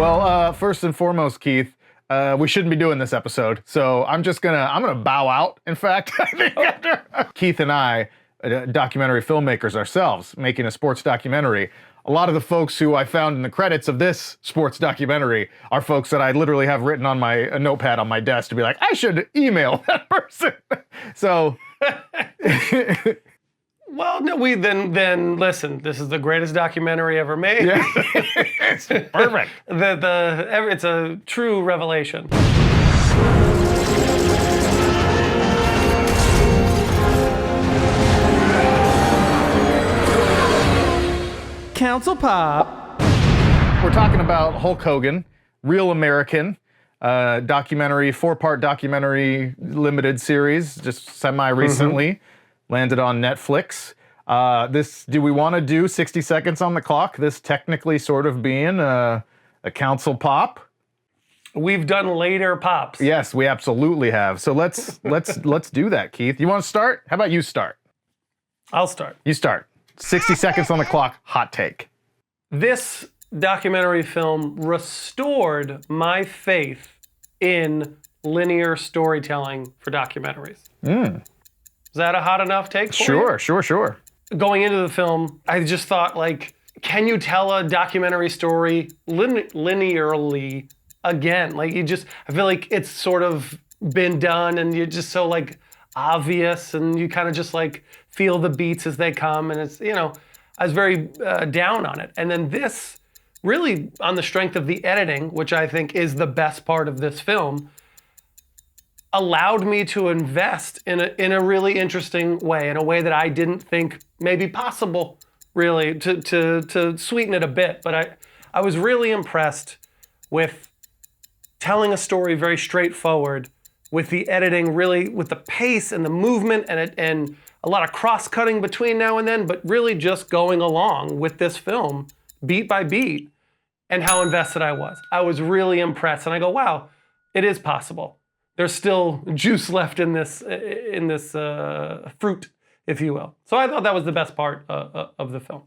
Well, first and foremost, Keith, we shouldn't be doing this episode, so I'm gonna bow out. In fact, I think after Keith and I, documentary filmmakers ourselves, making a sports documentary, a lot of the folks who I found in the credits of this sports documentary are folks that I literally have written on a notepad on my desk to be like, I should email that person. So. Well, no, then listen. This is the greatest documentary ever made. Yeah. It's perfect. It's a true revelation. Council Pop. We're talking about Hulk Hogan, Real American, documentary, 4-part documentary limited series, just semi-recently. Landed on Netflix. Do we want to do 60 seconds on the clock? This technically sort of being a council pop. We've done later pops. Yes, we absolutely have. So let's do that, Keith. You want to start? How about you start? I'll start. You start. 60 seconds on the clock. Hot take. This documentary film restored my faith in linear storytelling for documentaries. Is that a hot enough take for you? Sure. Going into the film, I just thought, like, can you tell a documentary story linearly again? Like, I feel like it's sort of been done and you're just so, like, obvious and you kind of just, like, feel the beats as they come. And it's, I was very down on it. And then this, really on the strength of the editing, which I think is the best part of this film, allowed me to invest in a really interesting way, in a way that I didn't think maybe possible, really, to sweeten it a bit. But I was really impressed with telling a story very straightforward, with the editing, really, with the pace and the movement and a lot of cross-cutting between now and then, but really just going along with this film, beat by beat, and how invested I was. I was really impressed, and I go, wow, it is possible. There's still juice left in this fruit, if you will. So I thought that was the best part of the film.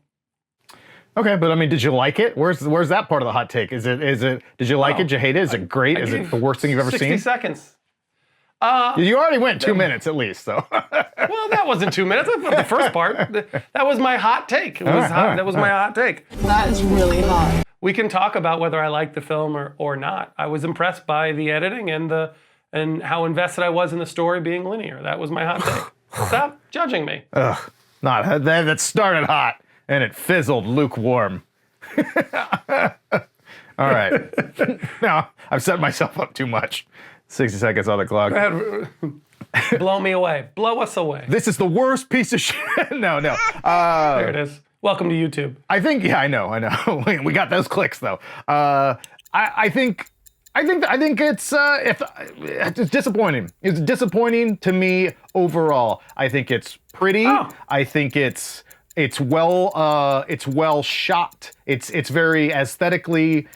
Okay, but I mean, did you like it? Where's that part of the hot take? Is it? Did you like it? Did you hate it? Is it great? Is it the worst thing you've ever 60 seen? 60 seconds. You already went 2 minutes at least, so. Well, that wasn't 2 minutes. That's not the first part. That was my hot take. That was my hot take. That is really hot. We can talk about whether I liked the film or not. I was impressed by the editing and how invested I was in the story being linear. That was my hot take. Stop judging me. Ugh, that started hot and it fizzled lukewarm. All right. Now, I've set myself up too much. 60 seconds on the clock. Go ahead. Blow me away. Blow us away. This is the worst piece of shit. No. There it is. Welcome to YouTube. I think, yeah, I know. We got those clicks though. I think it's disappointing. It's disappointing to me overall. I think it's pretty. Oh. I think it's well shot. It's very aesthetically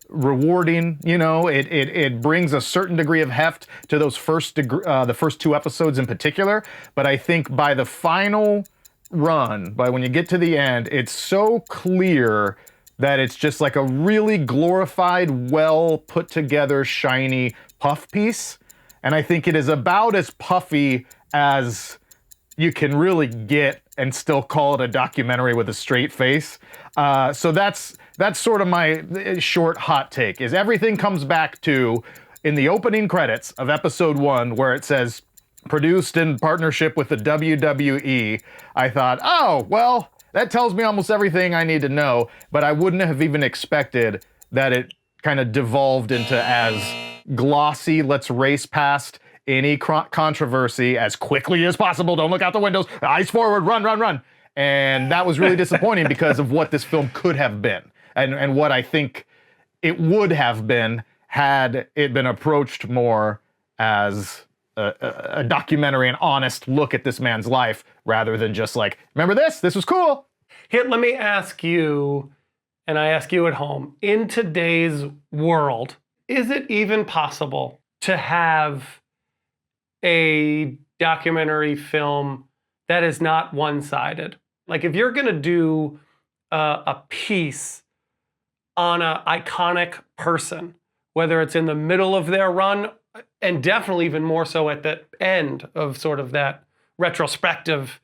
rewarding. It brings a certain degree of heft to those the first 2 episodes in particular. But I think by the final run, by when you get to the end, it's so clear that it's just like a really glorified, well put together, shiny puff piece. And I think it is about as puffy as you can really get and still call it a documentary with a straight face. So that's sort of my short hot take, is everything comes back to, in the opening credits of episode 1, where it says, produced in partnership with the WWE, I thought, oh, well, that tells me almost everything I need to know, but I wouldn't have even expected that it kind of devolved into as glossy, let's race past any controversy as quickly as possible, don't look out the windows, eyes forward, run. And that was really disappointing because of what this film could have been, and what I think it would have been had it been approached more as a documentary, an honest look at this man's life, rather than just like, remember this? This was cool. Here, let me ask you, and I ask you at home, in today's world, is it even possible to have a documentary film that is not one-sided? Like, if you're going to do a piece on an iconic person, whether it's in the middle of their run and definitely even more so at the end of sort of that retrospective,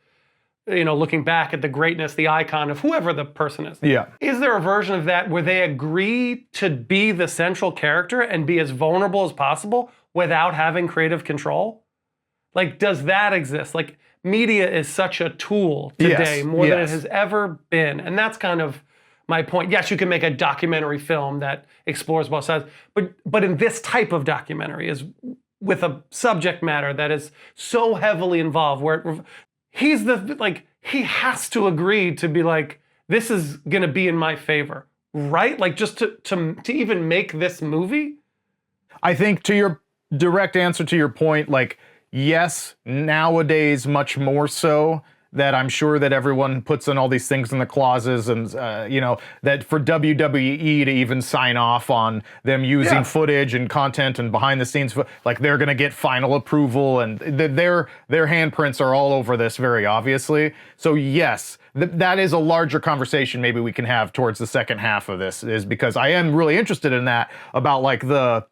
looking back at the greatness, the icon of whoever the person is. Yeah. Is there a version of that where they agree to be the central character and be as vulnerable as possible without having creative control? Like, does that exist? Like, media is such a tool today more than it has ever been. And that's kind of my point. Yes, you can make a documentary film that explores both sides, but in this type of documentary is with a subject matter that is so heavily involved where he has to agree to be like, this is gonna be in my favor, right? Like, just to even make this movie? I think, to your direct answer to your point, like, yes, nowadays much more so, that I'm sure that everyone puts in all these things in the clauses, and that for WWE to even sign off on them using footage and content and behind the scenes, like, they're gonna get final approval, and their handprints are all over this very obviously. So yes, that is a larger conversation maybe we can have towards the second half of this, is because I am really interested in that, about like the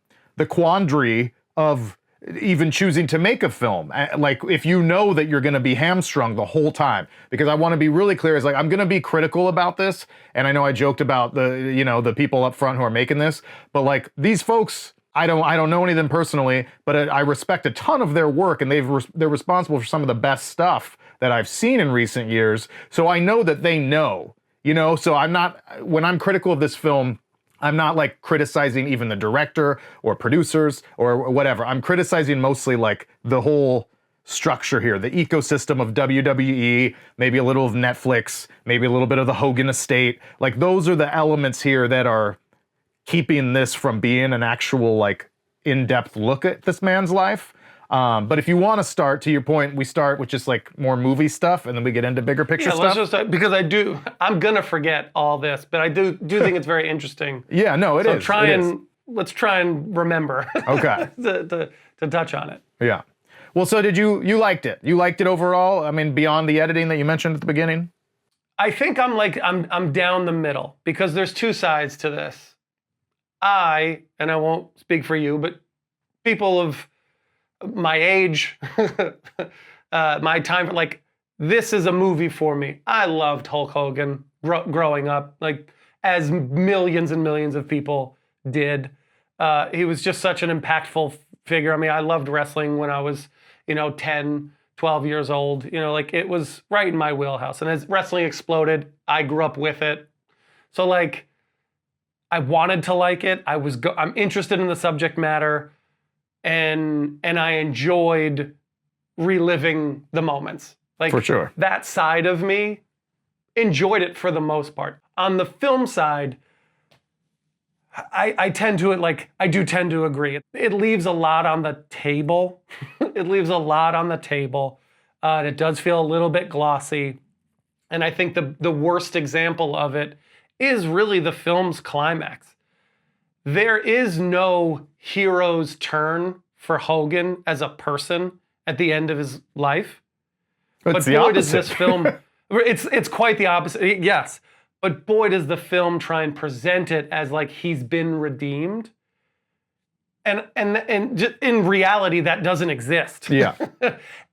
quandary of even choosing to make a film, like, if you know that you're going to be hamstrung the whole time. Because I want to be really clear, is like, I'm going to be critical about this, and I know I joked about the people up front who are making this, but like, these folks, I don't know any of them personally, but I respect a ton of their work, and they're responsible for some of the best stuff that I've seen in recent years. So I know that they know, so when I'm critical of this film, I'm not like criticizing even the director or producers or whatever. I'm criticizing mostly like the whole structure here, the ecosystem of WWE, maybe a little of Netflix, maybe a little bit of the Hogan estate. Like, those are the elements here that are keeping this from being an actual like in-depth look at this man's life. But if you want to start, to your point, we start with just like more movie stuff, and then we get into bigger picture stuff. Let's just, because I'm gonna forget all this, but I do think it's very interesting. Yeah, no, it is. Let's try and remember. Okay. to touch on it. Yeah. Well, so you liked it? You liked it overall? I mean, beyond the editing that you mentioned at the beginning? I think I'm down the middle, because there's two sides to this. And I won't speak for you, but people of my age, my time, like, this is a movie for me. I loved Hulk Hogan growing up, like, as millions and millions of people did. He was just such an impactful figure. I mean, I loved wrestling when I was, 10, 12 years old. Like, it was right in my wheelhouse. And as wrestling exploded, I grew up with it. So, like, I wanted to like it. I'm interested in the subject matter. And I enjoyed reliving the moments. Like, for sure, that side of me enjoyed it for the most part. On the film side, I do tend to agree. It leaves a lot on the table. It leaves a lot on the table. And it does feel a little bit glossy. And I think the worst example of it is really the film's climax. There is no hero's turn for Hogan as a person at the end of his life. But boy, does this film, it's quite the opposite. Yes, but boy, does the film try and present it as like he's been redeemed. And just in reality, that doesn't exist. Yeah.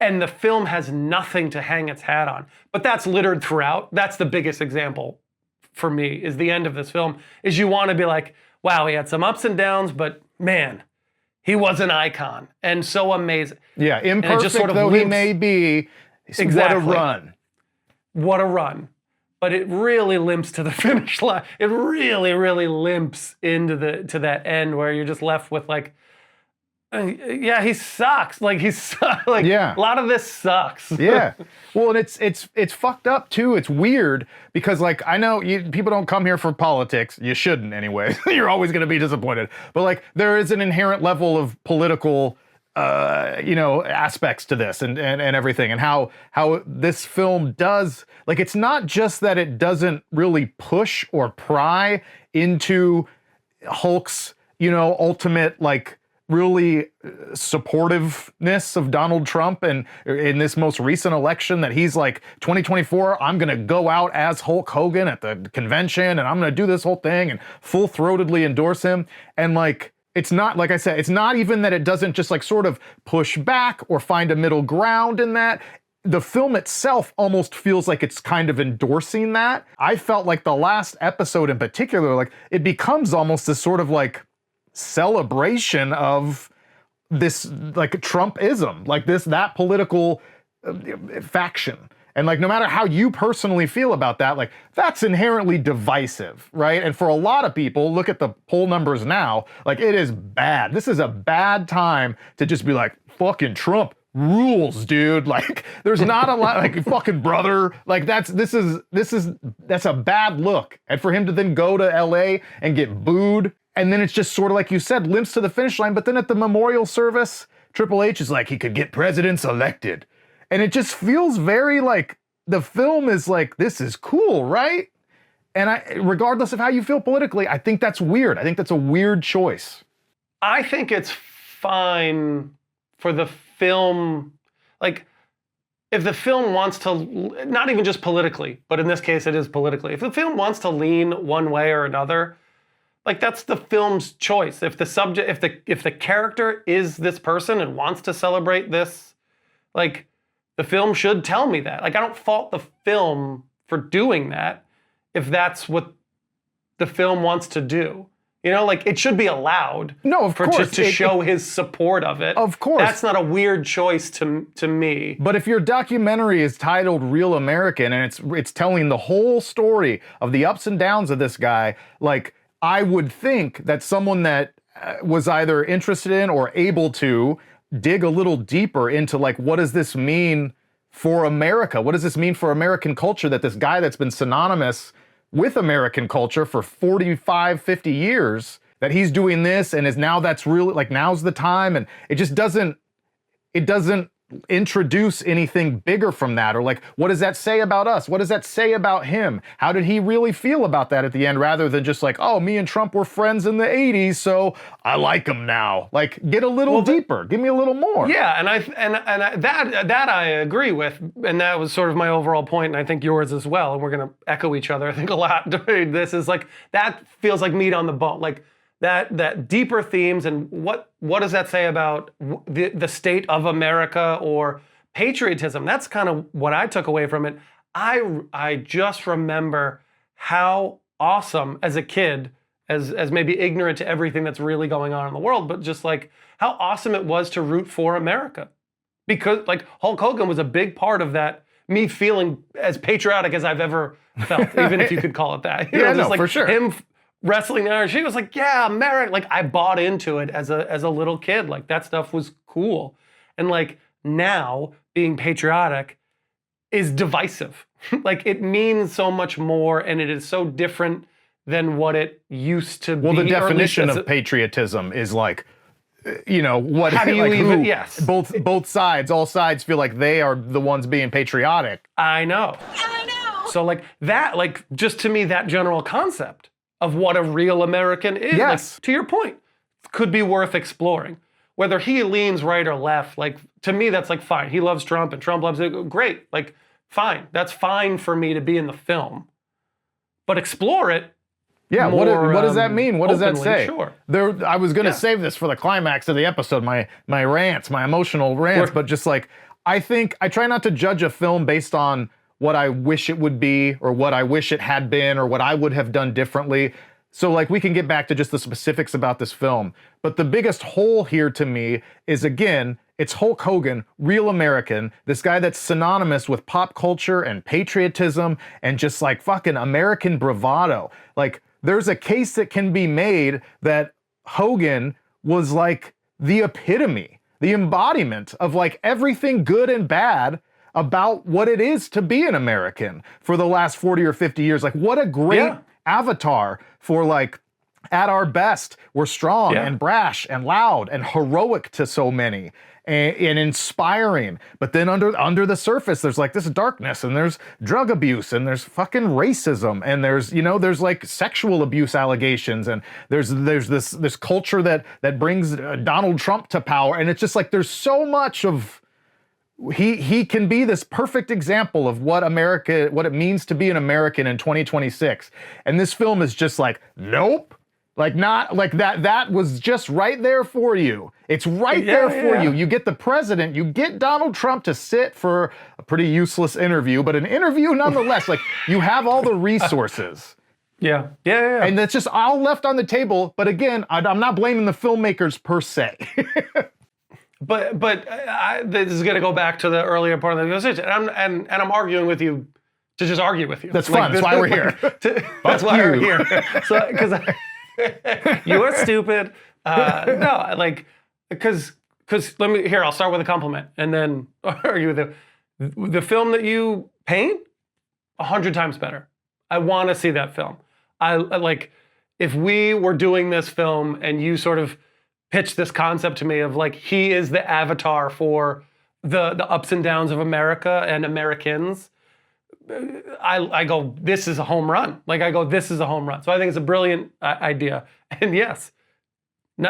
And the film has nothing to hang its hat on. But that's littered throughout. That's the biggest example for me, is the end of this film, is you want to be like, wow, he had some ups and downs, but man, he was an icon and so amazing. Yeah, imperfect though he may be, exactly. What a run. What a run. But it really limps to the finish line. It really, really limps to that end where you're just left with like, yeah, he sucks. Like, a lot of this sucks. Yeah. Well, and it's fucked up too. It's weird because, like, I know people don't come here for politics. You shouldn't anyway. You're always going to be disappointed. But like, there is an inherent level of political, aspects to this and everything, and how this film does, like, it's not just that it doesn't really push or pry into Hulk's, ultimate, like, really supportiveness of Donald Trump, and in this most recent election that he's like 2024, I'm gonna go out as Hulk Hogan at the convention and I'm gonna do this whole thing and full-throatedly endorse him. And like, it's not, like I said, it's not even that it doesn't just like sort of push back or find a middle ground in that. The film itself almost feels like it's kind of endorsing that. I felt like the last episode in particular, like it becomes almost this sort of like celebration of this like Trumpism, like that political faction. And like, no matter how you personally feel about that, like that's inherently divisive, right? And for a lot of people, look at the poll numbers now, like it is bad. This is a bad time to just be like, fucking Trump rules, dude. Like there's not a lot, like fucking brother, like that's a bad look. And for him to then go to LA and get booed, and then it's just sort of like you said, limps to the finish line. But then at the memorial service, Triple H is like, he could get presidents elected. And it just feels very like the film is like, this is cool, right? And regardless of how you feel politically, I think that's weird. I think that's a weird choice. I think it's fine for the film, like, if the film wants to, not even just politically, but in this case it is politically, if the film wants to lean one way or another, like that's the film's choice. If the subject, if the character is this person and wants to celebrate this, like the film should tell me that. Like I don't fault the film for doing that if that's what the film wants to do. You know, like it should be allowed. No, of course. To show his support of it. Of course. That's not a weird choice to me. But if your documentary is titled Real American and it's telling the whole story of the ups and downs of this guy, like I would think that someone that was either interested in or able to dig a little deeper into like, what does this mean for America? What does this mean for American culture that this guy that's been synonymous with American culture for 45, 50 years, that he's doing this and is now that's really like now's the time, and it just doesn't introduce anything bigger from that. Or like, what does that say about us? What does that say about him? How did he really feel about that at the end, rather than just like, oh, me and Trump were friends in the 80s, so I like him now. Like, get a little deeper. Give me a little more. Yeah, and that I agree with, and that was sort of my overall point, and I think yours as well. And we're gonna echo each other, I think, a lot during this. Is like that feels like meat on the bone. Like that deeper themes, and what does that say about the state of America or patriotism? That's kind of what I took away from it. I just remember how awesome as a kid, as maybe ignorant to everything that's really going on in the world, but just like how awesome it was to root for America. Because like Hulk Hogan was a big part of that, me feeling as patriotic as I've ever felt, even if you could call it that. You know, just like for sure. Him wrestling there, she was like, yeah, America. Like I bought into it as a little kid. Like that stuff was cool. And like now being patriotic is divisive. Like it means so much more, and it is so different than what it used to be. Well, the definition of patriotism is like, you know, what? How do you like even? who, Yes. Both sides, all sides feel like they are the ones being patriotic. I know. So like that, like just to me, that general concept of what a real American is, yes, like, to your point, could be worth exploring. Whether he leans right or left, like to me, that's like fine. He loves Trump and Trump loves it. Great, like fine. That's fine for me to be in the film, but explore it. Yeah, more, what does that mean? What does that say? Sure. I was going to save this for the climax of the episode, my rants, my emotional rants, but just like, I think I try not to judge a film based on what I wish it would be or what I wish it had been or what I would have done differently. So like we can get back to just the specifics about this film. But the biggest hole here to me is, again, it's Hulk Hogan, real American, this guy that's synonymous with pop culture and patriotism and just like fucking American bravado. Like there's a case that can be made that Hogan was like the epitome, the embodiment of like everything good and bad about what it is to be an American for the last 40 or 50 years. Like what a great avatar for like at our best, we're strong Yeah. and brash and loud and heroic to so many and inspiring. But then under the surface, there's like this darkness, and there's drug abuse, and there's fucking racism, and there's, you know, there's like sexual abuse allegations, and there's this culture that brings Donald Trump to power, and it's just like there's so much of. He can be this perfect example of what it means to be an American in 2026. And this film is just like, nope. Like, not like that was just right there for you. It's right there for you. You get the president, you get Donald Trump to sit for a pretty useless interview, but an interview nonetheless. Like, you have all the resources. Yeah. And that's just all left on the table. But again, I'm not blaming the filmmakers per se. But this is going to go back to the earlier part of the conversation, and I'm arguing with you to just argue with you. That's fun. That's why we're here. That's why we're here. So because you are stupid. No, like because I'll start with a compliment and then argue with you. The film that you paint, 100 times better. I want to see that film. I like if we were doing this film and you sort of pitched this concept to me of like he is the avatar for the ups and downs of America and Americans. I go, this is a home run. Like I go, this is a home run. So I think it's a brilliant idea. And yes,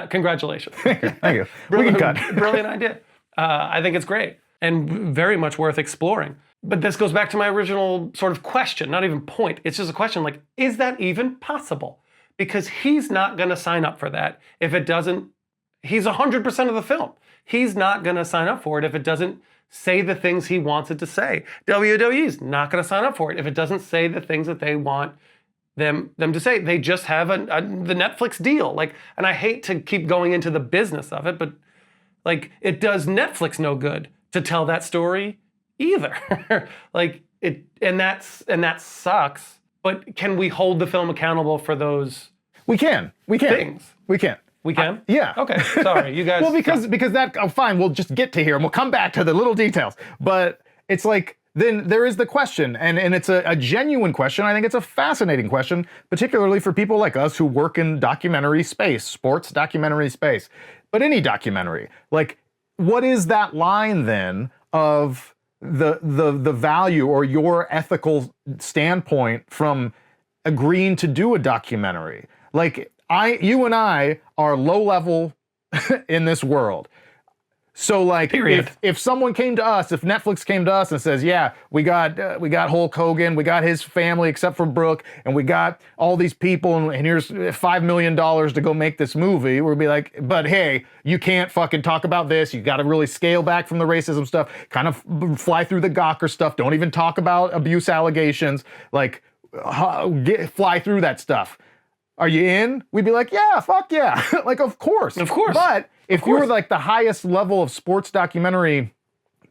congratulations. Thank you. We can cut. Brilliant idea. I think it's great and very much worth exploring. But this goes back to my original sort of question, not even point. It's just a question like, is that even possible? Because he's not going to sign up for that if it doesn't. He's 100% of the film. He's not going to sign up for it if it doesn't say the things he wants it to say. WWE's not going to sign up for it if it doesn't say the things that they want them to say. They just have the Netflix deal. Like, and I hate to keep going into the business of it, but like it does Netflix no good to tell that story either. Like it, and that sucks. But can we hold the film accountable for those? We can. Things. We can. We can? Yeah. Okay. Sorry, you guys. Well, because that, fine, we'll just get to here and we'll come back to the little details. But it's like, then there is the question, and it's a genuine question. I think it's a fascinating question, particularly for people like us who work in documentary space, sports documentary space, but any documentary. Like, what is that line then of the value or your ethical standpoint from agreeing to do a documentary? Like, you and I are low level in this world. So like, if someone came to us, if Netflix came to us and says, yeah, we got Hulk Hogan, we got his family except for Brooke, and we got all these people, and here's $5 million to go make this movie, we'd be like, but hey, you can't fucking talk about this. You got to really scale back from the racism stuff, kind of fly through the Gawker stuff. Don't even talk about abuse allegations. Like, fly through that stuff. Are you in? We'd be like, yeah, fuck yeah. Like, of course. Of course. But if you were like the highest level of sports documentary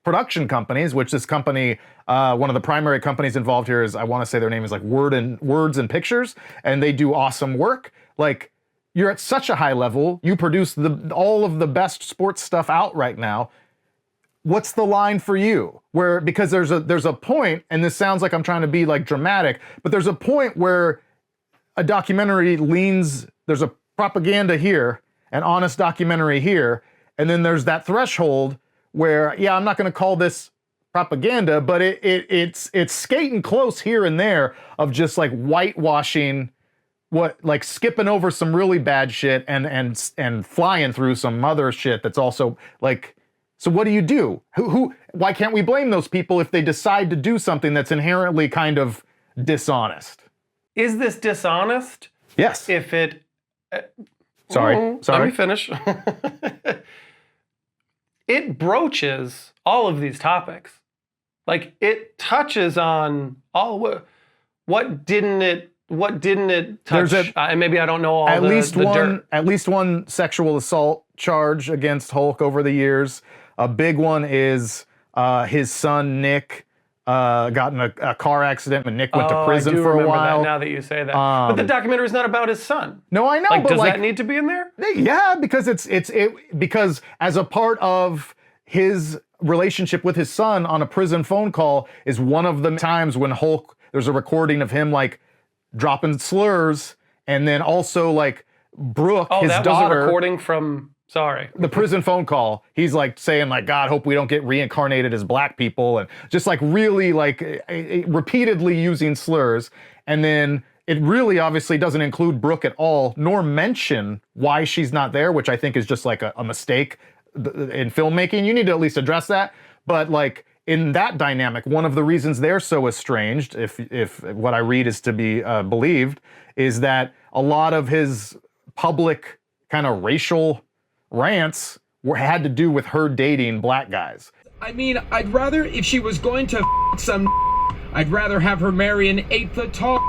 production companies, which this company, one of the primary companies involved here is, I want to say their name is like Words and Pictures, and they do awesome work. Like, you're at such a high level, you produce all of the best sports stuff out right now. What's the line for you? Because there's a point, and this sounds like I'm trying to be like dramatic, but there's a point where a documentary there's a propaganda here, an honest documentary here, and then there's that threshold where, yeah, I'm not going to call this propaganda, but it's skating close here and there of just like whitewashing like skipping over some really bad shit and flying through some other shit that's also like, so what do you do? Why can't we blame those people if they decide to do something that's inherently kind of dishonest? Is this dishonest? Yes. If it... Sorry. Let me finish. It broaches all of these topics. Like, it touches on all... What didn't it touch? And maybe I don't know all dirt. At least one sexual assault charge against Hulk over the years. A big one is his son, Nick, got in a car accident, and Nick went to prison for a while. That now that you say that. But the documentary is not about his son. No, I know. Like, but does that need to be in there? Yeah, because because as a part of his relationship with his son on a prison phone call is one of the times when Hulk, there's a recording of him like dropping slurs, and then also like Brooke, Oh, his that daughter, was a recording from. Sorry. the prison phone call. He's like saying like, God, hope we don't get reincarnated as black people, and just like really like repeatedly using slurs. And then it really obviously doesn't include Brooke at all, nor mention why she's not there, which I think is just like a mistake in filmmaking. You need to at least address that. But like in that dynamic, one of the reasons they're so estranged, if what I read is to be believed, is that a lot of his public kind of racial rants had to do with her dating black guys. I mean, I'd rather, if she was going to some, I'd rather have her marry an 8-foot tall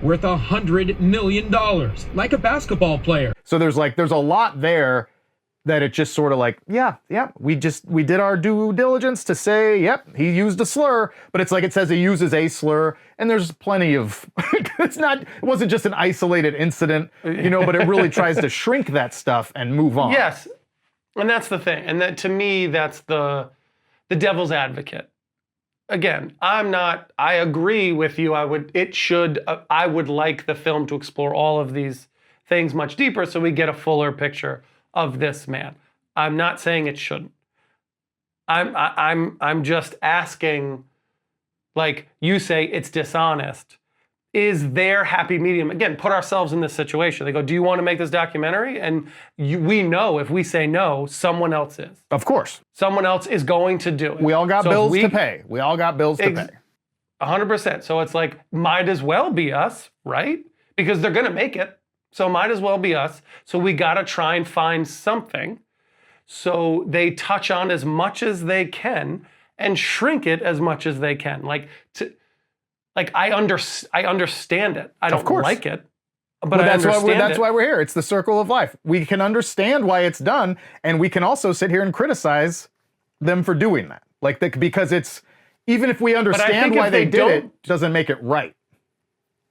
worth $100 million, like a basketball player. So there's a lot there that it just sort of like, yeah, we did our due diligence to say, yep, he used a slur, but it's like it says he uses a slur, and there's plenty of, it wasn't just an isolated incident, but it really tries to shrink that stuff and move on. Yes, and that's the thing, and that to me, that's the devil's advocate. Again, I agree with you. I would like the film to explore all of these things much deeper so we get a fuller picture of this man. I'm not saying it shouldn't. I'm just asking, like you say, it's dishonest. Is there happy medium? Again, put ourselves in this situation. They go, do you want to make this documentary? And we know if we say no, someone else is. Of course. Someone else is going to do it. We all got bills to pay. We all got bills to pay. 100%. So it's like, might as well be us, right? Because they're going to make it. So might as well be us. So we got to try and find something. So they touch on as much as they can and shrink it as much as they can. I understand it. I don't like it, but I understand it. That's why we're here. It's the circle of life. We can understand why it's done, and we can also sit here and criticize them for doing that. Because it's, even if we understand why they did it, doesn't make it right.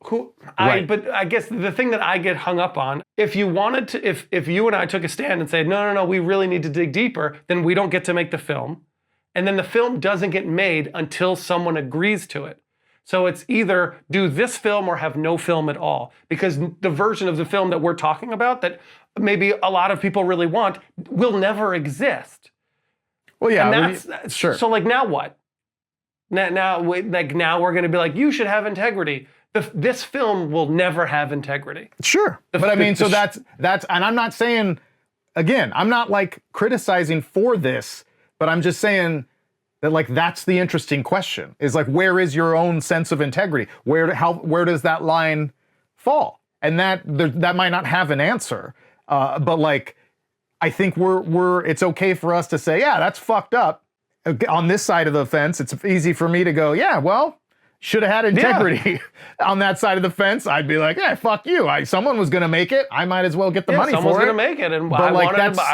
But I guess the thing that I get hung up on, if you wanted to, if you and I took a stand and said, no, we really need to dig deeper, then we don't get to make the film. And then the film doesn't get made until someone agrees to it. So it's either do this film or have no film at all. Because the version of the film that we're talking about that maybe a lot of people really want will never exist. Well, yeah. And that's sure. So like now what? Now we're going to be like, you should have integrity. This film will never have integrity. Sure. But I mean, so that's, and I'm not saying, again, I'm not like criticizing for this, but I'm just saying that like, that's the interesting question is like, where is your own sense of integrity? Where does that line fall? And that might not have an answer. But like, I think it's okay for us to say, yeah, that's fucked up. On this side of the fence, it's easy for me to go, yeah, well, should have had integrity. Yeah. On that side of the fence, I'd be like, yeah, fuck you. Someone was going to make it. I might as well get the money for it. Someone's going to make it, and I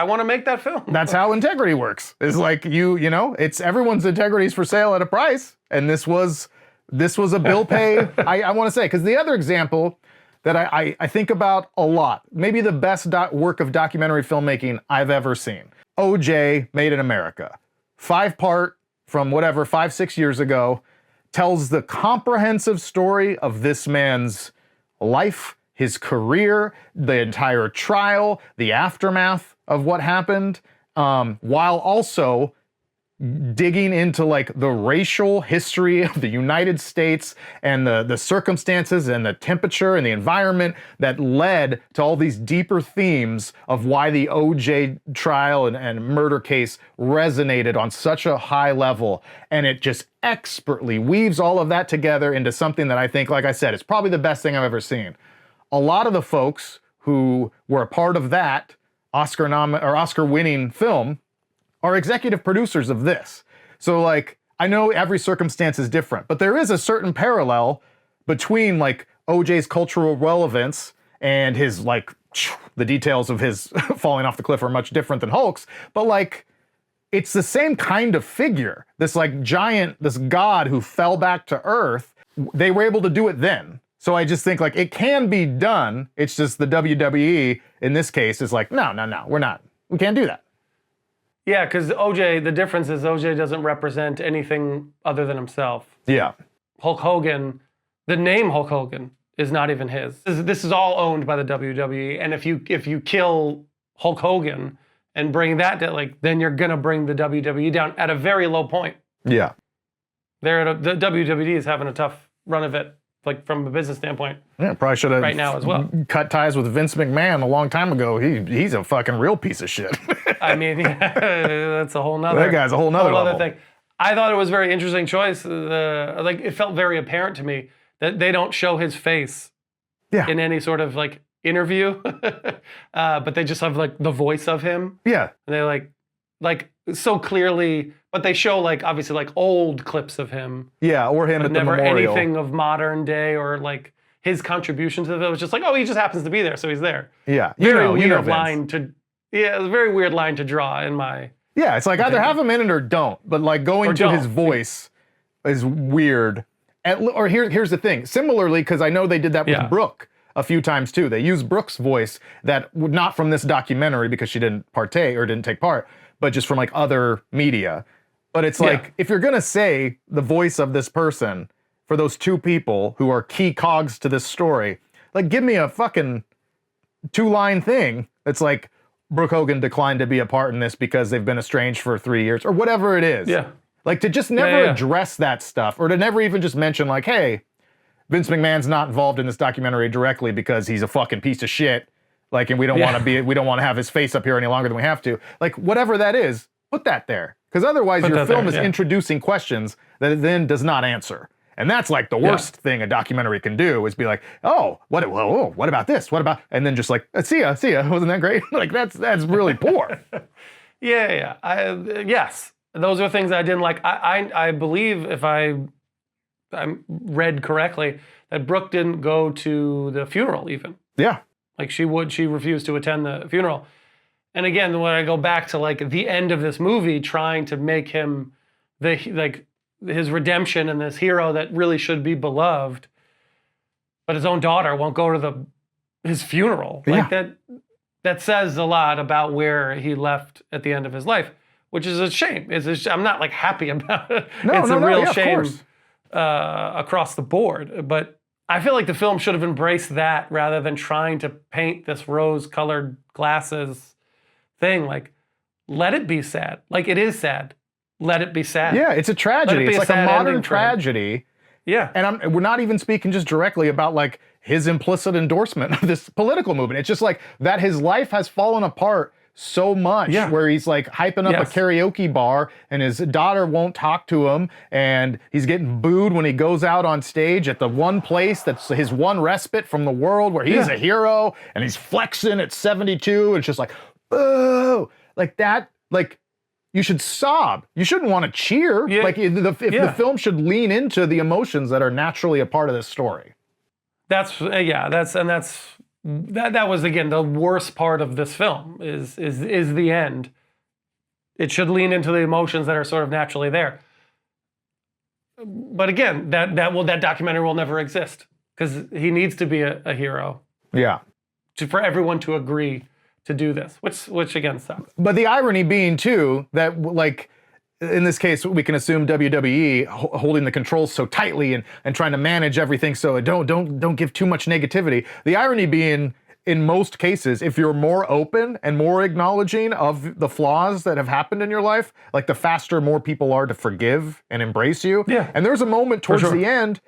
want to make that film. That's how integrity works. It's like it's everyone's integrity is for sale at a price, and this was a bill pay. I want to say, because the other example that I think about a lot, maybe the best work of documentary filmmaking I've ever seen. OJ Made in America. 5-part from 5-6 years ago. Tells the comprehensive story of this man's life, his career, the entire trial, the aftermath of what happened, while also digging into like the racial history of the United States and the circumstances and the temperature and the environment that led to all these deeper themes of why the OJ trial and murder case resonated on such a high level. And it just expertly weaves all of that together into something that I think, like I said, it's probably the best thing I've ever seen. A lot of the folks who were a part of that Oscar-winning film are executive producers of this. So like, I know every circumstance is different, but there is a certain parallel between like OJ's cultural relevance and his like, the details of his falling off the cliff are much different than Hulk's, but like, it's the same kind of figure. This like giant, this god who fell back to earth, they were able to do it then. So I just think like, it can be done. It's just the WWE in this case is like, no, we can't do that. Yeah, because the difference is OJ doesn't represent anything other than himself. Yeah. Hulk Hogan, the name Hulk Hogan is not even his. This is all owned by the WWE, and if you kill Hulk Hogan and bring that to, like, then you're gonna bring the WWE down at a very low point. Yeah. The WWE is having a tough run of it, like from a business standpoint. Yeah, probably should have right now as well. Cut ties with Vince McMahon a long time ago. He's a fucking real piece of shit. I mean, that's a whole nother. That guy's a whole nother level. thing. I thought it was a very interesting choice. Like, it felt very apparent to me that they don't show his face in any sort of like interview, but they just have like the voice of him. Yeah, and they like so clearly, but they show like obviously like old clips of him. Yeah, or him but at never the memorial. anything of modern day or like his contribution to it. It was just like, oh, he just happens to be there, so he's there. Yeah, Very weird line to. Yeah, it was a very weird line to draw in my. Yeah, it's like either have him in it or don't. But like going to his voice is weird. Or here's the thing. Similarly, because I know they did that with Brooke a few times too. They used Brooke's voice that not from this documentary because she didn't partake or didn't take part, but just from like other media. But it's like, if you're gonna say the voice of this person for those two people who are key cogs to this story, like give me a fucking 2-line thing that's like, Brooke Hogan declined to be a part in this because they've been estranged for 3 years or whatever it is. Yeah. Like to just never address that stuff or to never even just mention like, hey, Vince McMahon's not involved in this documentary directly because he's a fucking piece of shit. Like, and we don't want to have his face up here any longer than we have to. Like, whatever that is, put that there. Because otherwise your film is introducing questions that it then does not answer. And that's like the worst thing a documentary can do is be like, oh, what about this? What about, and then just like, see ya, wasn't that great? Like that's really poor. Yes, those are things I didn't like. I believe if I read correctly that Brooke didn't go to the funeral even. Yeah. Like she refused to attend the funeral. And again, when I go back to like the end of this movie, trying to make him his redemption and this hero that really should be beloved, but his own daughter won't go to his funeral. Like that says a lot about where he left at the end of his life, which is a shame. I'm not like happy about it. It's a real shame across the board. But I feel like the film should have embraced that rather than trying to paint this rose-colored glasses thing. Like, let it be sad. Like, it is sad. Let it be sad. Yeah, it's a tragedy. It's like a modern tragedy. Yeah. And we're not even speaking just directly about like his implicit endorsement of this political movement. It's just like that his life has fallen apart so much where he's like hyping up a karaoke bar and his daughter won't talk to him and he's getting booed when he goes out on stage at the one place that's his one respite from the world where he's a hero and he's flexing at 72 and it's just like, boo! Like that, like, you should sob. You shouldn't want to cheer. Yeah. Like if the film should lean into the emotions that are naturally a part of this story. That was again the worst part of this film is the end. It should lean into the emotions that are sort of naturally there. But again, that documentary will never exist because he needs to be a hero. Yeah. For everyone to agree to do this, which again sucks. But the irony being too that like in this case we can assume WWE holding the controls so tightly and trying to manage everything so don't give too much negativity. The irony being in most cases if you're more open and more acknowledging of the flaws that have happened in your life, like the faster more people are to forgive and embrace you. Yeah. And there's a moment towards the end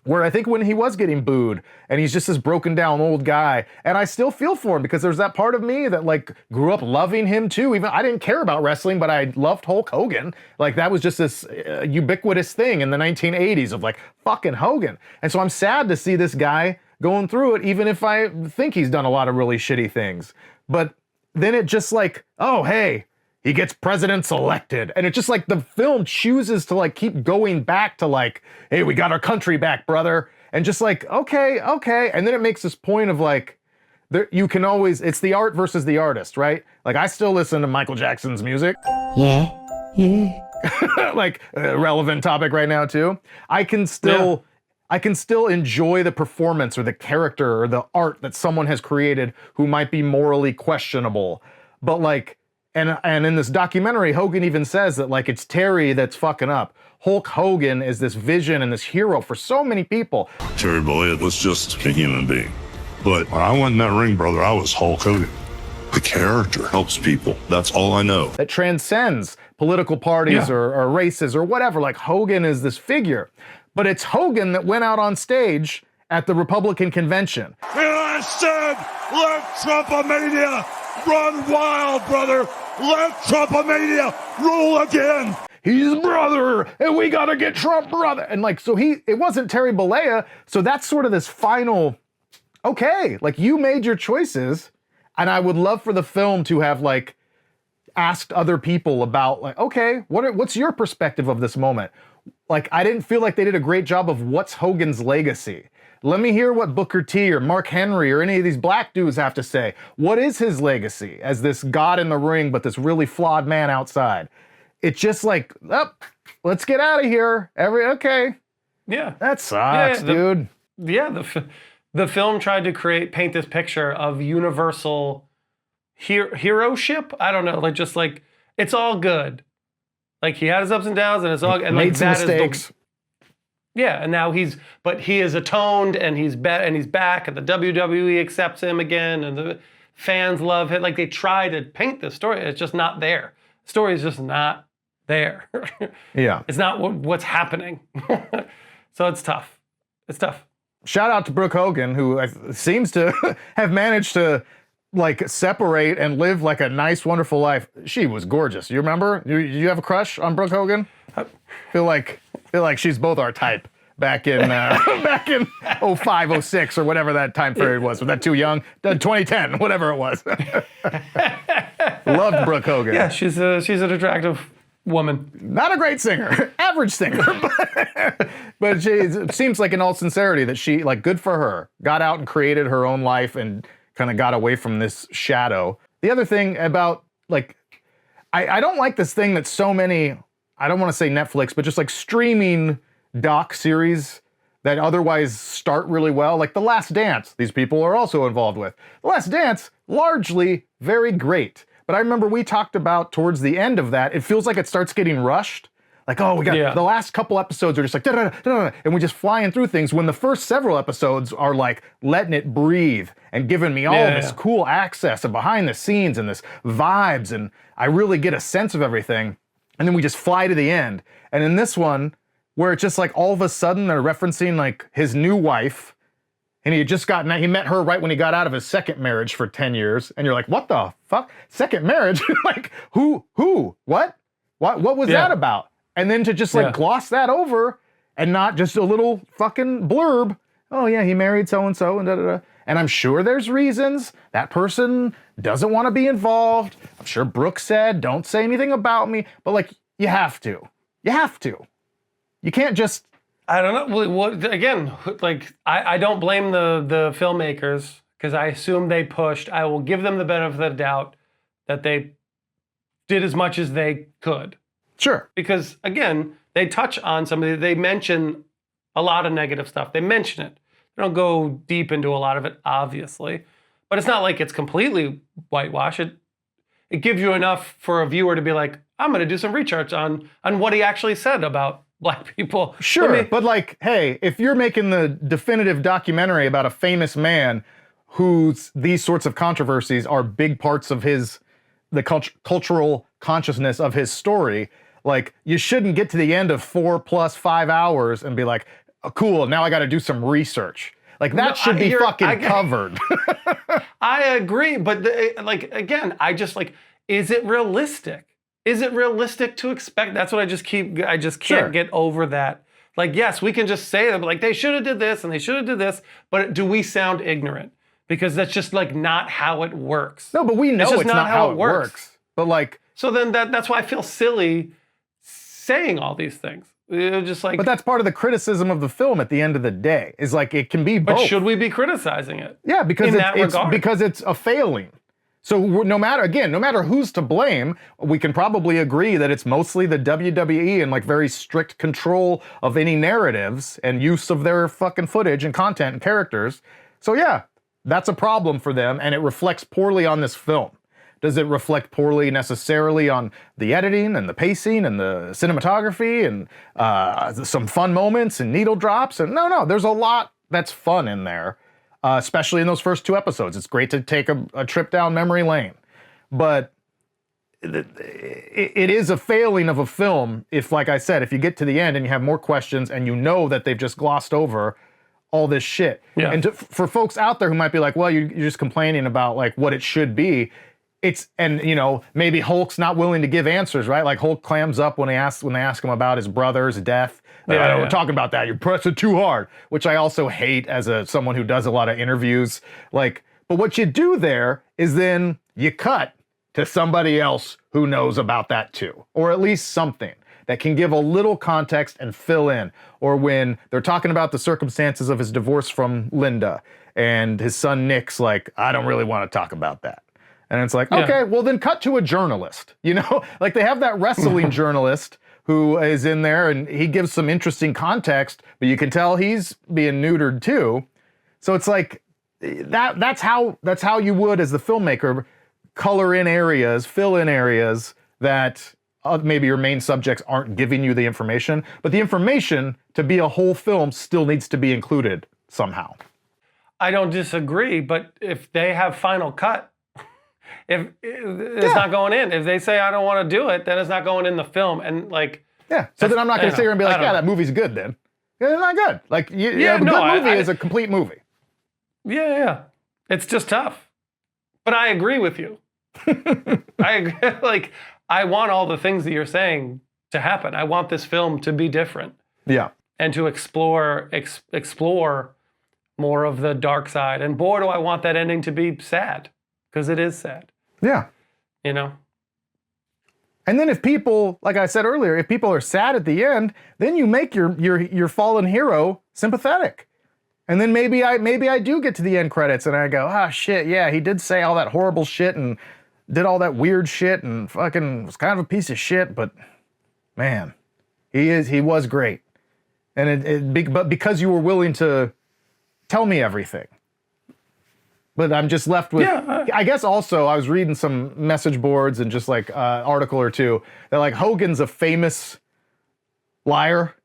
where I think when he was getting booed and he's just this broken down old guy and I still feel for him because there's that part of me that like grew up loving him too. Even I didn't care about wrestling, but I loved Hulk Hogan. Like that was just this ubiquitous thing in the 1980s of like fucking Hogan. And so I'm sad to see this guy going through it, even if I think he's done a lot of really shitty things. But then it just like, oh, hey, he gets presidents elected. And it's just like the film chooses to like keep going back to like, hey, we got our country back, brother. And just like, okay. And then it makes this point of like, you can always, it's the art versus the artist, right? Like I still listen to Michael Jackson's music. Yeah. Like a relevant topic right now too. I can still enjoy the performance or the character or the art that someone has created who might be morally questionable. But like, and in this documentary, Hogan even says that like it's Terry that's fucking up. Hulk Hogan is this vision and this hero for so many people. Terry Bollea was just a human being. But when I went in that ring, brother, I was Hulk Hogan. The character helps people. That's all I know. That transcends political parties or races or whatever. Like Hogan is this figure. But it's Hogan that went out on stage at the Republican convention. And I said, let Trumpomania run wild, brother. Let Trumpomania rule again. He's brother, and we gotta get Trump brother. And like, so it wasn't Terry Bollea. So that's sort of this final, okay, like you made your choices. And I would love for the film to have like asked other people about like, okay, what's your perspective of this moment? Like, I didn't feel like they did a great job of what's Hogan's legacy. Let me hear what Booker T or Mark Henry or any of these black dudes have to say. What is his legacy as this god in the ring, but this really flawed man outside? It's just like, let's get out of here. Yeah. That sucks, dude. Yeah, the film tried to paint this picture of universal hero-ship. I don't know, like just like it's all good. Like he had his ups and downs, and it's all and made like some that mistakes. And now he is atoned, and he's back, and the WWE accepts him again, and the fans love him. Like they try to paint this story, it's just not there. The story is just not there. Yeah, it's not what's happening. So it's tough. It's tough. Shout out to Brooke Hogan, who seems to have managed to like separate and live like a nice, wonderful life. She was gorgeous. You remember? You have a crush on Brooke Hogan? Feel like she's both our type back in 05, 06 or whatever that time period was. Was that too young? 2010, whatever it was. Loved Brooke Hogan. Yeah, she's an attractive woman. Not a great singer, average singer, but it seems like in all sincerity that she, like, good for her, got out and created her own life and kind of got away from this shadow. The other thing about, like, I don't like this thing that so many, I don't want to say Netflix, but just like streaming doc series that otherwise start really well, like The Last Dance, these people are also involved with. The Last Dance, largely very great. But I remember we talked about towards the end of that, it feels like it starts getting rushed. Like, oh, we got the last couple episodes are just like, da-da-da-da-da, and we're just flying through things when the first several episodes are like letting it breathe and giving me all this cool access and behind the scenes and this vibes. And I really get a sense of everything. And then we just fly to the end. And in this one, where it's just like all of a sudden they're referencing like his new wife, and he met her right when he got out of his second marriage for 10 years. And you're like, what the fuck? Second marriage? Like, who, what was that about? And then to just like gloss that over and not just a little fucking blurb. Oh yeah, he married so-and-so and da-da-da. And I'm sure there's reasons. That person doesn't want to be involved. I'm sure Brooke said, don't say anything about me. But like, you have to. You can't just... I don't know. What again? Like I don't blame the filmmakers because I assume they pushed. I will give them the benefit of the doubt that they did as much as they could. Sure. Because again, they touch on somebody. They mention a lot of negative stuff. They mention it. They don't go deep into a lot of it, obviously. But it's not like it's completely whitewash. It gives you enough for a viewer to be like, I'm going to do some research on what he actually said about black people. Sure, but like, hey, if you're making the definitive documentary about a famous man whose these sorts of controversies are big parts of the cultural consciousness of his story, like, you shouldn't get to the end of 4 + 5 hours and be like, oh, cool, now I got to do some research. Like, that should be fucking covered. I agree, but again, I just like, is it realistic? Is it realistic to expect? That's what I just can't get over that. Like, yes, we can just say that, like, they should have did this and they should have did this, but do we sound ignorant? Because that's just like not how it works. No, but we know it's not how it works. But like, so then that's why I feel silly saying all these things. Just like, but that's part of the criticism of the film at the end of the day, is like, it can be both. But should we be criticizing it? Yeah, because it's a failing. So no matter who's to blame, we can probably agree that it's mostly the WWE and like very strict control of any narratives and use of their fucking footage and content and characters. So yeah, that's a problem for them, and it reflects poorly on this film. Does it reflect poorly necessarily on the editing and the pacing and the cinematography and some fun moments and needle drops? And no, there's a lot that's fun in there, especially in those first 2 episodes. It's great to take a trip down memory lane. But it is a failing of a film if, like I said, if you get to the end and you have more questions and you know that they've just glossed over all this shit. Yeah. And for folks out there who might be like, well, you're just complaining about like what it should be. And maybe Hulk's not willing to give answers, right? Like Hulk clams up when they ask him about his brother's death. We're talking about that. You're pressing too hard, which I also hate as someone who does a lot of interviews. Like, but what you do there is then you cut to somebody else who knows about that too, or at least something that can give a little context and fill in. Or when they're talking about the circumstances of his divorce from Linda and his son Nick's like, I don't really want to talk about that. And it's like, okay, well then cut to a journalist, like they have that wrestling journalist who is in there and he gives some interesting context, but you can tell he's being neutered too. So it's like, that's how you would, as the filmmaker, color in areas, fill in areas that maybe your main subjects aren't giving you the information, but the information to be a whole film still needs to be included somehow. I don't disagree, but if they have final cut, if it's not going in, if they say I don't want to do it, then it's not going in the film. And like, so then I'm not going to sit here and be like, that movie's good then. Yeah, it's not good. Like, a good movie is a complete movie. Yeah. It's just tough. But I agree with you. I agree. Like, I want all the things that you're saying to happen. I want this film to be different. Yeah. And to explore more of the dark side. And boy, do I want that ending to be sad. Because it is sad. Yeah. And then if people, like I said earlier, if people are sad at the end, then you make your fallen hero sympathetic. And then maybe I do get to the end credits and I go, shit, yeah, he did say all that horrible shit and did all that weird shit and fucking was kind of a piece of shit, but man, he was great. And but because you were willing to tell me everything. But I'm just left with, I guess also I was reading some message boards and just like article or two that like Hogan's a famous liar.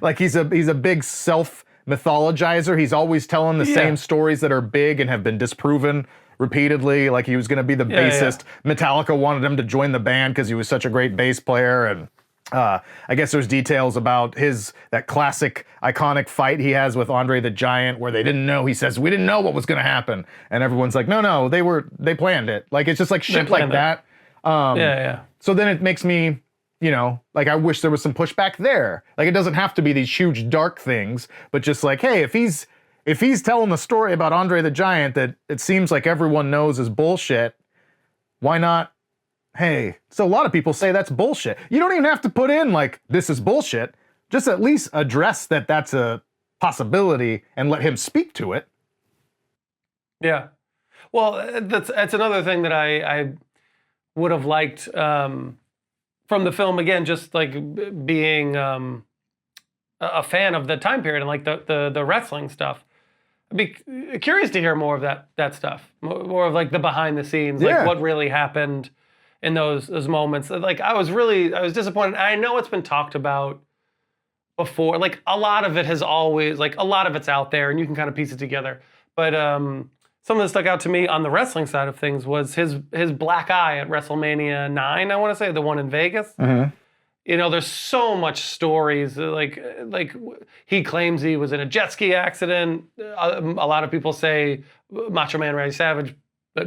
Like he's a big self-mythologizer. He's always telling the same stories that are big and have been disproven repeatedly. Like he was going to be the bassist. Metallica wanted him to join the band because he was such a great bass player. And I guess there's details about that classic iconic fight he has with Andre the Giant where they didn't know, he says, we didn't know what was going to happen. And everyone's like, no, they planned it. Like, it's just like shit like that. So then it makes me, like I wish there was some pushback there. Like it doesn't have to be these huge dark things, but just like, hey, if he's telling the story about Andre the Giant that it seems like everyone knows is bullshit, why not? Hey, so a lot of people say that's bullshit. You don't even have to put in like, this is bullshit. Just at least address that that's a possibility and let him speak to it. Yeah. Well, that's another thing that I would have liked from the film, again, just like being a fan of the time period and like the wrestling stuff. I'd be curious to hear more of that stuff, more of like the behind the scenes, like what really happened in those moments. Like I was disappointed. I know it's been talked about before. Like a lot of it has always, like a lot of it's out there and you can kind of piece it together. But something that stuck out to me on the wrestling side of things was his black eye at WrestleMania 9, I want to say, the one in Vegas. Mm-hmm. There's so much stories. Like he claims he was in a jet ski accident. A lot of people say Macho Man Randy Savage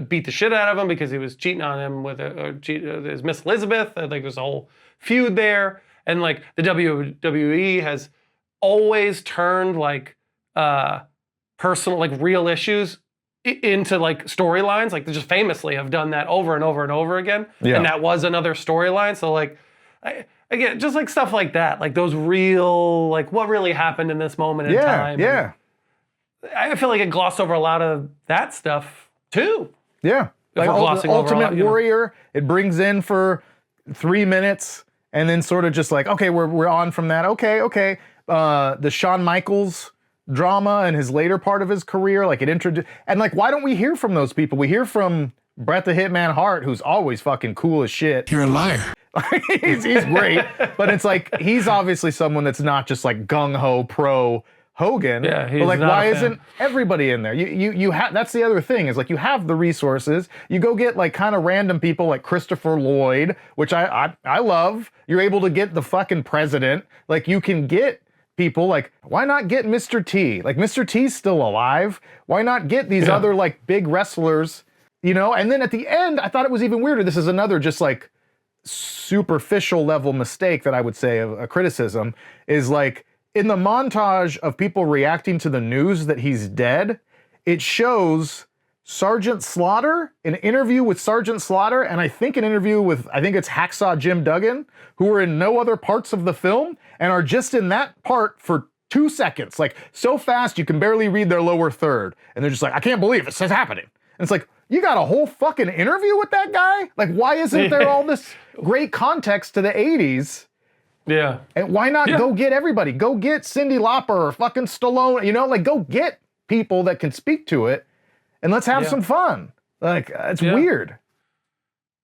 beat the shit out of him because he was cheating on him with his Miss Elizabeth. Like there's a whole feud there. And like the WWE has always turned like personal, like real issues into like storylines. Like they just famously have done that over and over and over again. Yeah. And that was another storyline. So like, again, just like stuff like that, like those real, like what really happened in this moment in time. Yeah. I feel like it glossed over a lot of that stuff too. Yeah. Like Ultimate Warrior, it brings in for 3 minutes and then sort of just like, okay, we're on from that. Okay. The Shawn Michaels drama and his later part of his career, like it introduced, and like, why don't we hear from those people? We hear from Bret the Hitman Hart, who's always fucking cool as shit. You're a liar. he's great, but it's like he's obviously someone that's not just like gung ho pro Hogan. Yeah, he's but like, not why a fan. isn't everybody in there? You have, that's the other thing, is like you have the resources. You go get like kind of random people like Christopher Lloyd, which I love. You're able to get the fucking president. Like you can get people like, why not get Mr. T? Like Mr. T's still alive. Why not get these other like big wrestlers? You know. And then at the end, I thought it was even weirder. This is another just like superficial level mistake that I would say of a criticism is like, in the montage of people reacting to the news that he's dead, it shows Sergeant Slaughter, an interview with Sergeant Slaughter, and I think an interview with, I think it's Hacksaw Jim Duggan, who are in no other parts of the film and are just in that part for 2 seconds. Like, so fast you can barely read their lower third. And they're just like, I can't believe it's happening. And it's like, you got a whole fucking interview with that guy? Like, why isn't there all this great context to the 80s? Yeah. And why not go get everybody? Go get Cyndi Lauper or fucking Stallone, you know, like go get people that can speak to it and let's have some fun. Like, it's weird.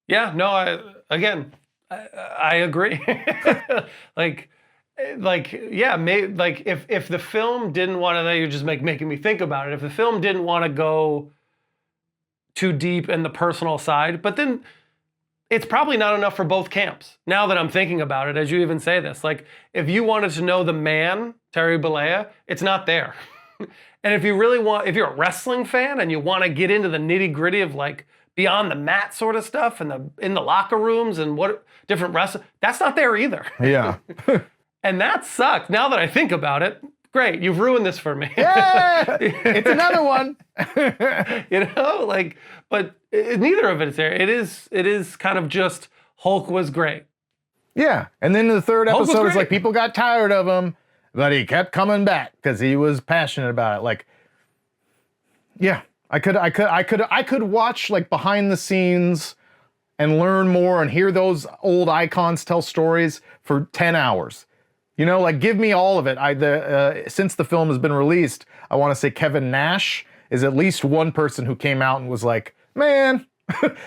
Yeah, no, I agree. If the film didn't want to, you're just making me think about it. If the film didn't want to go too deep in the personal side, but then it's probably not enough for both camps. Now that I'm thinking about it, as you even say this, like if you wanted to know the man, Terry Bollea, it's not there. And if you really want, if you're a wrestling fan and you want to get into the nitty gritty of like beyond the mat sort of stuff and in the locker rooms and what different wrestlers, that's not there either. Yeah. And that sucks. Now that I think about it, great, you've ruined this for me. Yeah, it's another one. You know, like, but neither of it is there. It is kind of just Hulk was great. Yeah, and then the third Hulk was episode is great. like people got tired of him, but he kept coming back because he was passionate about it. Like, yeah, I could watch like behind the scenes and learn more and hear those old icons tell stories for 10 hours. You know, like give me all of it. Since the film has been released, I want to say Kevin Nash is at least one person who came out and was like, man,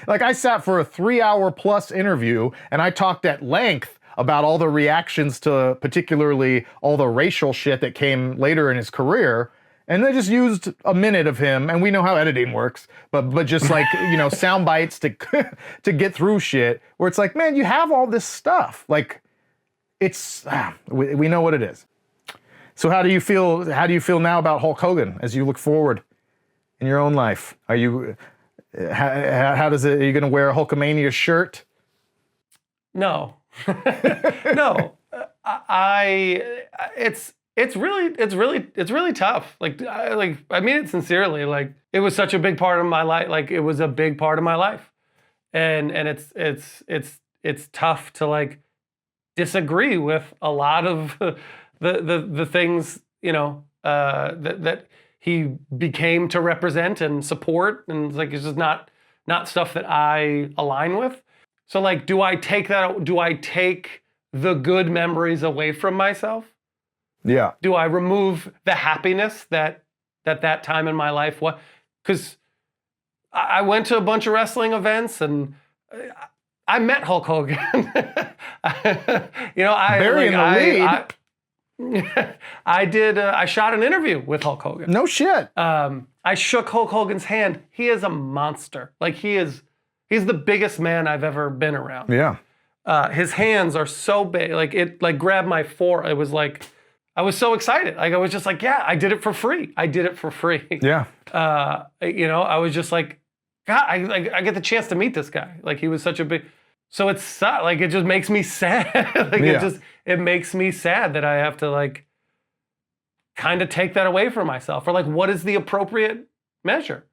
like I sat for a 3-hour plus interview and I talked at length about all the reactions to particularly all the racial shit that came later in his career. And they just used a minute of him, and we know how editing works, but just like, you know, sound bites to get through shit where it's like, man, you have all this stuff. Like, it's we know what it is. So how do you feel now about Hulk Hogan as you look forward in your own life? Are you how does it, are you going to wear a Hulkamania shirt? No. No. It's really tough. I mean it sincerely. Like it was such a big part of my life. Like it was a big part of my life. And it's tough to like disagree with a lot of the things, you know, that he became to represent and support, and like it's just not stuff that I align with. So like, do I take the good memories away from myself? Yeah. Do I remove the happiness that time in my life was? Because I went to a bunch of wrestling events and I met Hulk Hogan. You know, I shot an interview with Hulk Hogan. No shit. I shook Hulk Hogan's hand. He is a monster. Like he's the biggest man I've ever been around. Yeah. His hands are so big. Like it like grabbed my forearm. It was like, I was so excited. Like I was just like, yeah, I did it for free. Yeah. You know, I was just like, God, I get the chance to meet this guy. Like he was such a big. So it's like it just makes me sad. It makes me sad that I have to like kind of take that away from myself. Or like, what is the appropriate measure?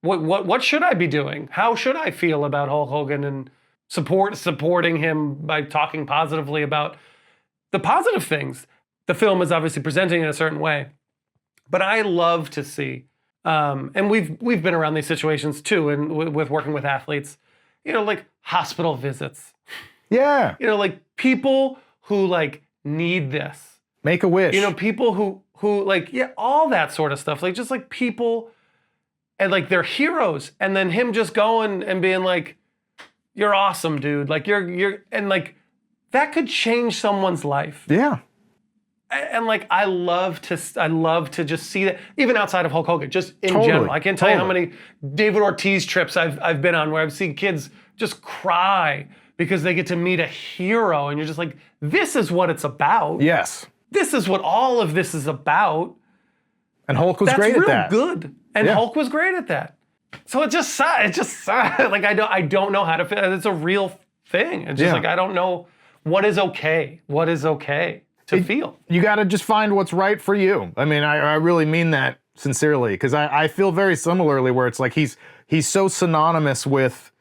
What should I be doing? How should I feel about Hulk Hogan and supporting him by talking positively about the positive things? The film is obviously presenting in a certain way, but I love to see, and we've been around these situations too, and with working with athletes, you know, like hospital visits. Yeah. You know, like people who like need this. Make a wish. You know, people who like, yeah, all that sort of stuff. Like just like people, and like they're heroes, and then him just going and being like, "You're awesome, dude. Like you're," and like that could change someone's life. Yeah. And like I love to just see that, even outside of Hulk Hogan, just in Totally, general. I can't tell you how totally. many David Ortiz trips I've been on where I've seen kids just cry because they get to meet a hero, and you're just like, this is what it's about. Yes. This is what all of this is about. And Hulk was That's great real at that. good, and Yeah. Hulk was great at that. So it just like I don't know how to feel. It's a real thing. It's just Yeah. like I don't know what is okay. What is okay to feel. You got to just find what's right for you. I mean, I really mean that sincerely, because I feel very similarly where it's like he's so synonymous with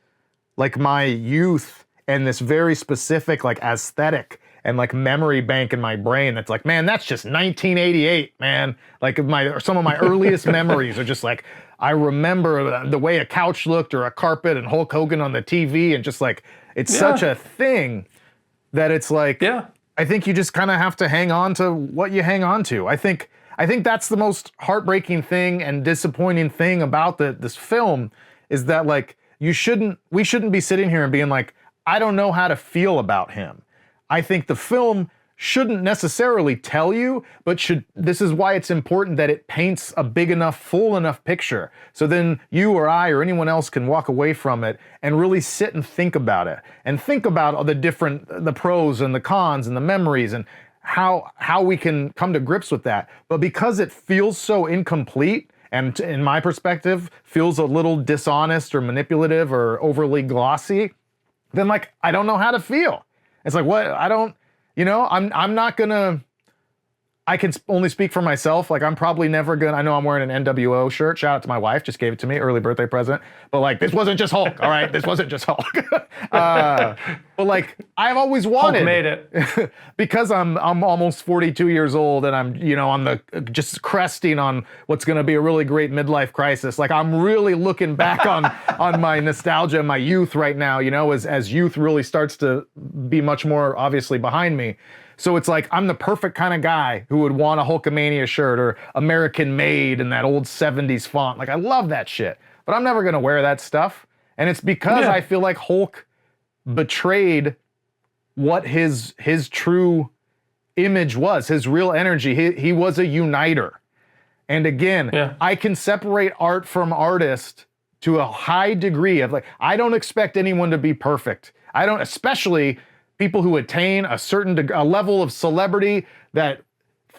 like my youth and this very specific like aesthetic and like memory bank in my brain that's like, man, that's just 1988, man. Like some of my earliest memories are just like, I remember the way a couch looked or a carpet and Hulk Hogan on the TV, and just like, it's such a thing that it's like, I think you just kind of have to hang on to what you hang on to. I think that's the most heartbreaking thing and disappointing thing about this film is that like we shouldn't be sitting here and being like, I don't know how to feel about him. I think the film shouldn't necessarily tell you, but this is why it's important that it paints a big enough, full enough picture. So then you or I or anyone else can walk away from it and really sit and think about it. And think about all the pros and the cons and the memories and how we can come to grips with that. But because it feels so incomplete, and in my perspective, feels a little dishonest or manipulative or overly glossy, then like, I don't know how to feel. It's like, what? I don't, I'm not gonna, I can only speak for myself. Like, I'm probably never gonna, I know I'm wearing an NWO shirt. Shout out to my wife, just gave it to me, early birthday present. But like, this wasn't just Hulk, all right? This wasn't just Hulk. But like, I've always wanted. Hulk made it. Because I'm almost 42 years old and I'm, on the, just cresting on what's gonna be a really great midlife crisis. Like, I'm really looking back on my nostalgia and my youth right now, as youth really starts to be much more obviously behind me. So it's like, I'm the perfect kind of guy who would want a Hulkamania shirt or American Made in that old 70s font. Like, I love that shit, but I'm never gonna wear that stuff. And it's because I feel like Hulk betrayed what his true image was, his real energy. He was a uniter. And again, I can separate art from artist to a high degree of like, I don't expect anyone to be perfect. I don't, especially people who attain a level of celebrity that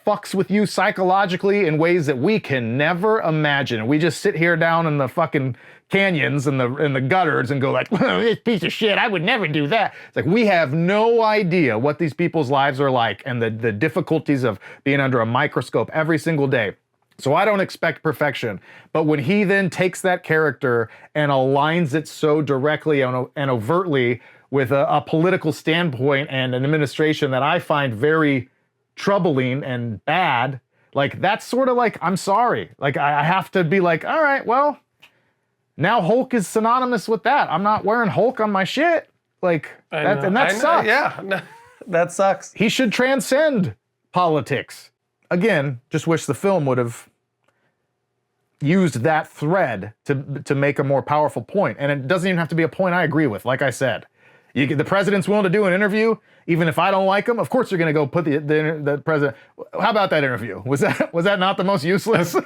fucks with you psychologically in ways that we can never imagine. We just sit here down in the fucking canyons and the gutters and go like, this piece of shit, I would never do that. It's like, we have no idea what these people's lives are like and the difficulties of being under a microscope every single day. So I don't expect perfection. But when he then takes that character and aligns it so directly and overtly with a political standpoint and an administration that I find very troubling and bad, like, that's sort of like, I'm sorry. Like, I have to be like, all right, well, now Hulk is synonymous with that. I'm not wearing Hulk on my shit. Like, that sucks. Yeah, that sucks. He should transcend politics. Again, just wish the film would have used that thread to make a more powerful point. And it doesn't even have to be a point I agree with, like I said. The president's willing to do an interview, even if I don't like him. Of course, you're going to go put the president. How about that interview? Was that not the most useless?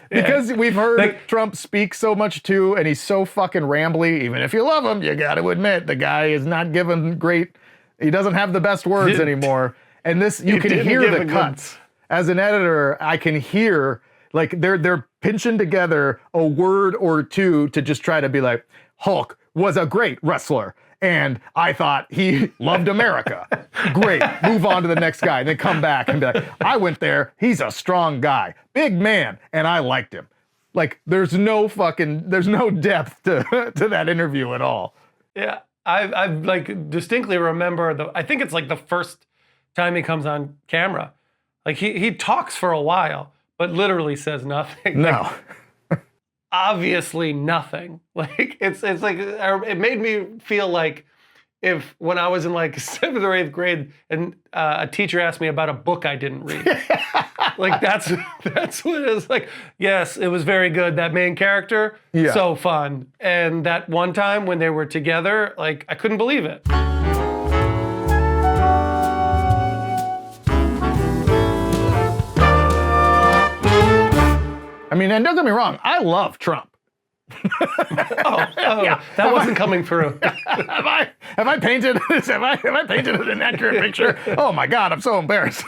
Because we've heard Trump speak so much too, and he's so fucking rambly. Even if you love him, you got to admit the guy is not given great. He doesn't have the best words anymore. And this, you can hear the cuts. As an editor, I can hear like they're pinching together a word or two to just try to be like, Hulk was a great wrestler. And I thought he loved America. Great. Move on to the next guy. And then come back and be like, I went there. He's a strong guy. Big man. And I liked him. Like, there's no depth to that interview at all. Yeah. I like distinctly remember I think it's like the first time he comes on camera. Like he talks for a while, but literally says nothing. No. Obviously nothing. Like it's like, it made me feel like if when I was in like 7th or 8th grade and a teacher asked me about a book I didn't read. Like that's what it is. Like, yes, it was very good. That main character, so fun. And that one time when they were together, like I couldn't believe it. I mean, and don't get me wrong, I love Trump. That wasn't coming through. have I painted an inaccurate picture? Oh my God, I'm so embarrassed.